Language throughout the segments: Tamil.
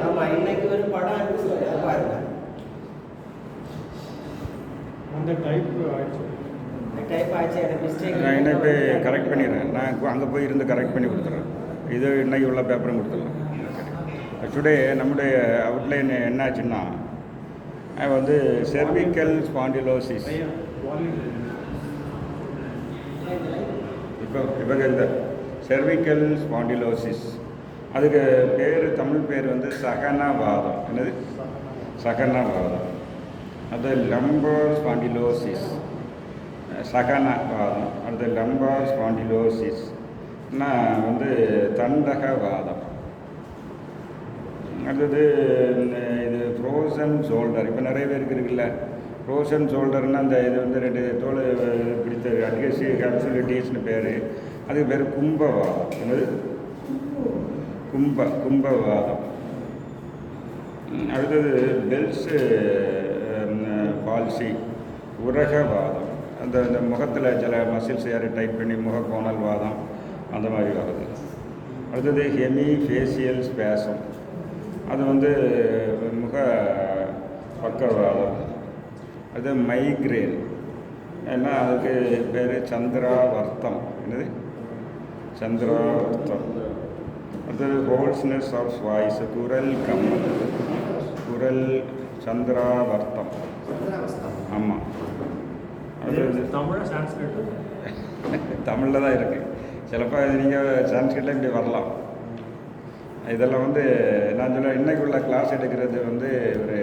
ஆமாம், இன்னைக்கு ஒரு படம் அனுப்பிச்சு பாருங்க. அந்த டைப் ஆயிடுச்சு. எனக்கு மிஸ்டேக். நான் என்ன போய் கரெக்ட் பண்ணிடுறேன். நான் அங்கே போய் இருந்து கரெக்ட் பண்ணி கொடுத்துட்றேன். இது இன்னைக்கு உள்ள பேப்பரும் கொடுத்துடலாம். டுடே நம்முடைய அவுட்லைன் என்னாச்சுன்னா வந்து செர்விக்கல் ஸ்பாண்டிலோசிஸ். இப்போ இந்த செர்விக்கல் ஸ்பாண்டிலோசிஸ் அதுக்கு பேர், தமிழ் பேர் வந்து சகனவாதம். என்னது? சகனவாதம். அது லம்பார் ஸ்பாண்டிலோசிஸ், சகனவாதம். அடுத்து லம்பார் ஸ்பாண்டிலோசிஸ்னா வந்து தண்டகவாதம். அடுத்தது இது ஃப்ரோசன் ஷோல்டர். இப்போ நிறைய பேருக்கு இருக்குல்ல ஃப்ரோசன் ஷோல்டர்னால் அந்த இது வந்து 2 தோல் பிடித்த அட்கசிவ் கேப்சுலிட்டிஸ்னு பேர். அதுக்கு பேர் கும்பவாதம். என்னது? கும்பவாதம். அடுத்தது பெல்ஸு பால்சி, உரகவாதம். அந்த முகத்தில் சில மசில்ஸ் யார் டைட் பண்ணி முகக்கோணல் வாதம் அந்த மாதிரி வருது. அடுத்தது ஹெமி ஃபேஷியல் ஸ்பேசம். அது வந்து முக பக்கவாதம். அது மைக்ரேன். ஏன்னா அதுக்கு பேர் சந்திராவர்த்தம். என்னது? சந்திராவர்த்தம். அடுத்தது ஹோல்ஸ்னஸ் ஆஃப் வாய்ஸ், குரல் குரல் சந்திராவர்த்தம். ஆமாம். அது தமிழில் தான் இருக்குது. சிலப்போ நீங்கள் சான்ஸ்கிரிட்டில் இப்படி வரலாம். இதெல்லாம் வந்து நான் சொல்ல இன்றைக்குள்ள கிளாஸ் எடுக்கிறது வந்து ஒரு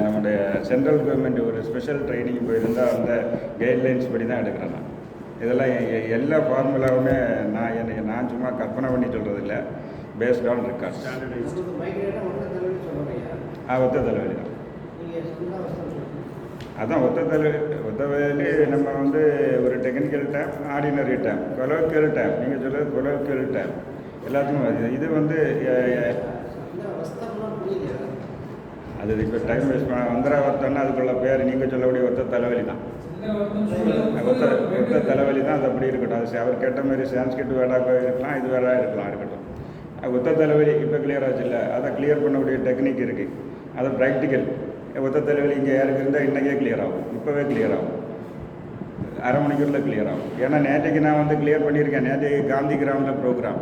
நம்முடைய சென்ட்ரல் கவர்மெண்ட் ஒரு ஸ்பெஷல் ட்ரைனிங் போயிருந்தால் அந்த கைட்லைன்ஸ் படி தான் எடுக்கிறேன் நான். இதெல்லாம் எல்லா ஃபார்முலாவுமே நான் சும்மா கற்பனை பண்ணி சொல்கிறது இல்லை, பேஸ்ட் ஆன் ரெக்கார்ட்ஸ். ஒத்த தலைவலி தான். அதான் ஒத்த தலைவலி. நம்ம வந்து ஒரு technical term, ordinary term, colloquial term. நீங்கள் சொல்கிறது கொலோக்கியல் டேம் எல்லாத்துக்கும் வருது. இது வந்து அது இப்போ டைம் வேஸ்ட் பண்ண வந்திராவர்த்தம்னா அதுக்குள்ள பேர் நீங்கள் சொல்லக்கூடிய ஒத்த தலைவலி தான். ஒத்த தலைவலி தான். அது அப்படி இருக்கட்டும். அது அவர் கேட்ட மாதிரி சான்ஸ்கிரிட் வேர்டாக இருக்கலாம், இது வேர்டாக இருக்கட்டும். ஒத்த தலைவலி இப்போ கிளியர் ஆச்சு இல்லை? அதை கிளியர் பண்ணக்கூடிய டெக்னிக் இருக்குது. அது ப்ராக்டிக்கல். ஒத்த தலைவலி இங்கே யாருக்கு இருந்தால் இன்றைக்கே கிளியர் ஆகும், இப்போவே கிளியர் ஆகும், அரை மணிக்கூரில் கிளியர் ஆகும். ஏன்னா நேற்றைக்கு நான் வந்து கிளியர் பண்ணியிருக்கேன். நேற்றைக்கு காந்தி கிராமில் ப்ரோக்ராம்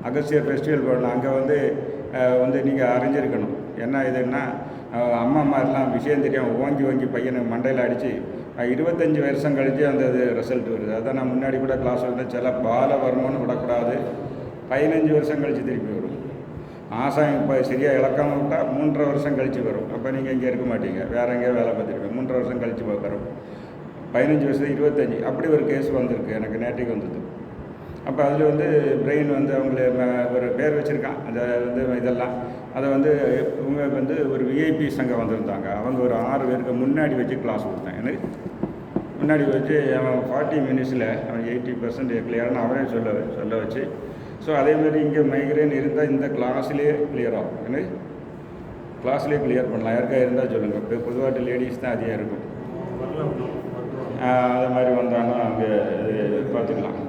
அகஸ்தியர் ஃபெஸ்டிவல் பண்ணணும். அங்கே வந்து நீங்கள் அறிஞ்சிருக்கணும். என்ன இதுன்னா அம்மா எல்லாம் விஷயம் தெரியும், ஓங்கி பையனுக்கு மண்டையில் அடித்து 25 வருஷம் கழித்து அந்த இது ரிசல்ட் வருது. அதான் நான் முன்னாடி கூட கிளாஸ் வந்து சில பால வருமானு விடக்கூடாது, 15 வருஷம் கழித்து திருப்பி வரும். ஆசாயம் இப்போ சரியாக இழக்காமல் விட்டால் 3.5 வருஷம் கழித்து வரும். அப்போ நீங்கள் இங்கே இருக்க மாட்டீங்க, வேறு எங்கேயோ வேலை பார்த்துருக்கீங்க. 3.5 வருஷம் கழித்து வரும். 15 வருஷம் 25 அப்படி ஒரு கேஸ் வந்திருக்கு எனக்கு, நேற்றுக்கு வந்தது. அப்போ அதில் வந்து பிரெயின் வந்து அவங்கள ஒரு பேர் வச்சுருக்கான். அதை வந்து இதெல்லாம் அதை வந்து இவங்க வந்து ஒரு விஐபி சங்கம் வந்திருந்தாங்க. அவங்க ஒரு 6 பேருக்கு முன்னாடி வச்சு கிளாஸ் கொடுத்தேன். எனக்கு முன்னாடி வச்சு அவன் 40 மினிட்ஸில் அவன் 80% கிளியர்னு அவரே சொல்ல வச்சு. ஸோ அதேமாதிரி இங்கே மைக்ரேன் இருந்தால் இந்த கிளாஸ்லேயே கிளியர் ஆகும். எனக்கு கிளாஸ்லேயே கிளியர் பண்ணலாம். யாருக்கா இருந்தால் சொல்லுங்கள். இப்போ பொதுவாக லேடிஸ் தான் அதிகம் இருக்கும். அது மாதிரி வந்தாங்கன்னா அங்கே பார்த்துக்கலாம்.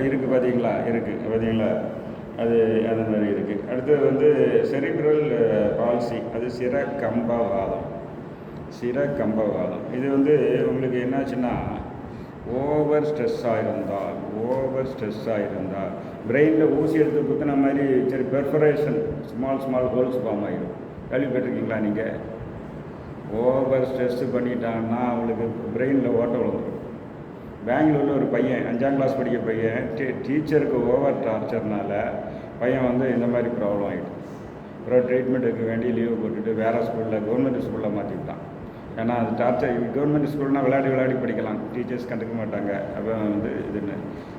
இருக்குது பார்த்தீங்களா? பார்த்தீங்களா? அது மாதிரி இருக்குது. அடுத்தது வந்து செரிப்ரல் பால்சி, அது சிரகம்பவாதம். இது வந்து உங்களுக்கு என்னாச்சுன்னா ஓவர் ஸ்ட்ரெஸ்ஸாக இருந்தால் பிரெயினில் ஊசி எடுத்து குத்துன மாதிரி சரி பெர்ஃபரேஷன் ஸ்மால் ஹோல்ஸ் ஃபார்ம் ஆகிடும். கேள்விப்பட்டிருக்கீங்களா நீங்கள்? ஓவர் ஸ்ட்ரெஸ் பண்ணிட்டாங்கன்னா அவங்களுக்கு பிரெயினில் ஓட்டை விழுந்துடும். பெங்களூரில் ஒரு பையன் 5ஆம் கிளாஸ் படிக்க பையன் டீச்சருக்கு ஓவர் டார்ச்சர்னால பையன் வந்து இந்த மாதிரி ப்ராப்ளம் ஆகிடும். அப்புறம் ட்ரீட்மெண்ட்டுக்கு வேண்டி லீவு போட்டுட்டு வேறு ஸ்கூலில் கவர்மெண்ட் ஸ்கூலில் மாற்றிவிட்டான். ஏன்னா அது டார்ச்சர். கவர்மெண்ட் ஸ்கூல்னால் விளையாடி படிக்கலாம், டீச்சர்ஸ் கண்டுக்க மாட்டாங்க. அப்போ வந்து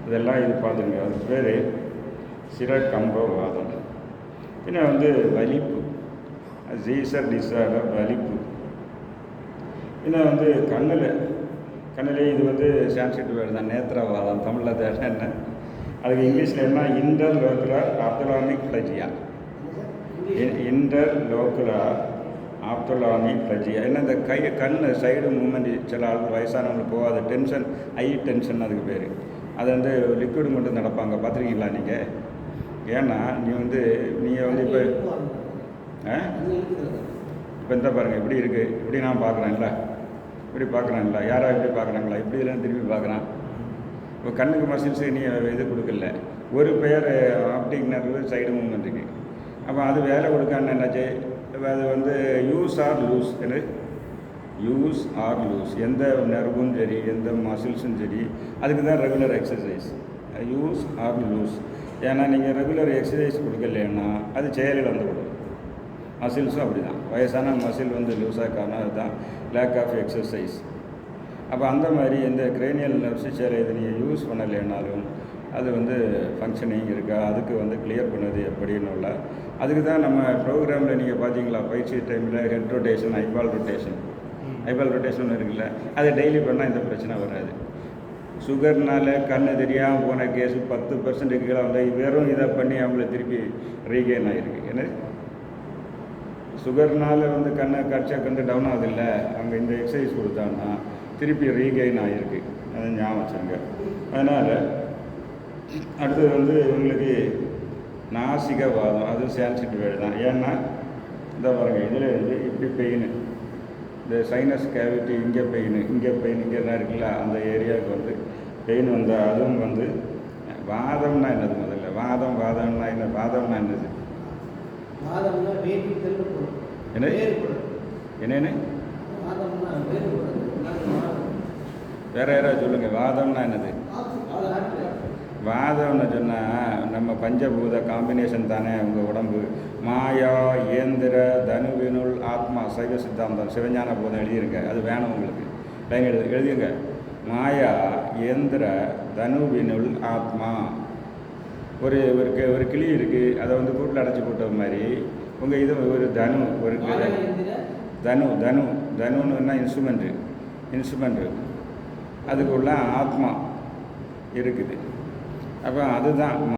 இதெல்லாம் பார்த்துங்க. அது பேர் சிரகம்பவாதம். இன்னும் வந்து வலிப்பு, சீசர் டிசார்டர், வலிப்பு. இன்னும் வந்து கண்ணில் இது வந்து சான்ஸ்கிரிட் வேர்டு தான், நேத்திரவாதம். தமிழில் தேவை என்ன அதுக்கு இங்கிலீஷில் என்ன? இன்டர்லோக்குலர் ஆப்தலாமிக் பிளஜியா. என்ன இந்த கண் சைடு மூமெண்ட் சில ஆளுக்கு வயசானவங்களுக்கு போகாது. டென்ஷன், ஐ டென்ஷன் அதுக்கு பேர். அது வந்து லிக்விட் மட்டும் நடப்பாங்க. பார்த்துருக்கீங்களா நீங்கள்? ஏன்னா நீங்கள் வந்து இப்போ இப்போ இந்த பாருங்கள் இப்படி இருக்குது, இப்படி நான் பார்க்குறேன்ல, இப்படி பார்க்குறேன்ல, யாராவது இப்படி பார்க்குறாங்களா, இப்படி எல்லாம் திரும்பி பார்க்குறான். இப்போ கண்ணுக்கு மசில்ஸு நீ இது கொடுக்கல, ஒரு பெயர் ஆப்டிக் நர்வு சைடு மூவ்மெண்ட் இருக்குது. அப்போ அது வேலை கொடுக்கான்னு என்னாச்சு, அது வந்து யூஸ் ஆர் லூஸ், என்ன யூஸ் ஆர் லூஸ், எந்த நர்வும் சரி எந்த மசில்ஸும் சரி, அதுக்கு தான் regular exercise, use or lose. ஏன்னா நீங்கள் ரெகுலர் எக்ஸசைஸ் கொடுக்கலன்னா அது செயலில் கொடுக்கும். மசில்ஸும் அப்படி தான், வயசான மசில் லூஸாக காரணம் அதுதான் லேக் ஆஃப் எக்ஸசைஸ். அப்போ அந்த மாதிரி இந்த கிரேனியல் நர்வ்ஸ் சேலை இது நீங்கள் யூஸ் பண்ணலைன்னாலும் அது ஃபங்க்ஷனிங் இருக்கா, அதுக்கு கிளியர் பண்ணது எப்படின்னு உள்ள, அதுக்கு தான் நம்ம ப்ரோக்ராமில் நீங்கள் பார்த்தீங்களா பயிற்சி டைமில் ஹெட் ரொட்டேஷன், ஐபால் ரொட்டேஷன் இருக்குல்ல, அதை டெய்லி பண்ணால் இந்த பிரச்சனை வராது. சுகர்னால் கண்ணு தெரியாமல் போன கேஸு 10% கீழே வந்தால் வெறும் இதை பண்ணி அவங்கள திருப்பி ரீகெயின் ஆகிருக்கு. ஏன்னா சுகர்னால் கண்ணை கட்சா டவுன் ஆகுதில்ல, அவங்க இந்த எக்ஸசைஸ் கொடுத்தாங்கன்னா திருப்பி ரீகெயின் ஆகிருக்கு. அதை ஞாபகம் வச்சுருங்க. அதனால் அடுத்தது உங்களுக்கு நாசிகவாதம், அது சான்ஸ்கிரிட் வேர்டு தான். ஏன்னா இந்த பாருங்கள், இதில் இப்படி பெயின், இந்த சைனஸ் கேவிட்டி இங்கே பெயின் இங்கே தான் இருக்குல்ல, அந்த ஏரியாவுக்கு பெயின் வந்தால் அதுவும் வாதம்னா என்னது, முதல்ல வாதம்னா என்ன, வாதம்னா என்னது, என்னன்னு வேற யாராவது சொல்லுங்கள். வாதம்னா என்னது? வாதம்னு சொன்னால் நம்ம பஞ்சபூத காம்பினேஷன் தானே உங்கள் உடம்பு. மாயா ஏந்திர தனுவினுள் ஆத்மா, சைவ சித்தாந்தம் சிவஞான போதம் எழுதியிருங்க, அது வேணும் உங்களுக்கு, லைன் எழுதியுங்க. மாயா ஏந்திர தனுவினுள் ஆத்மா. ஒரு கிளி இருக்குது, அதை கூட்டில் அடைச்சி போட்ட மாதிரி உங்கள் இது ஒரு தனு, ஒரு தனுன்னு இன்ஸ்ட்ருமெண்ட்டு அதுக்குள்ள ஆத்மா இருக்குது. அப்போ அதுதான்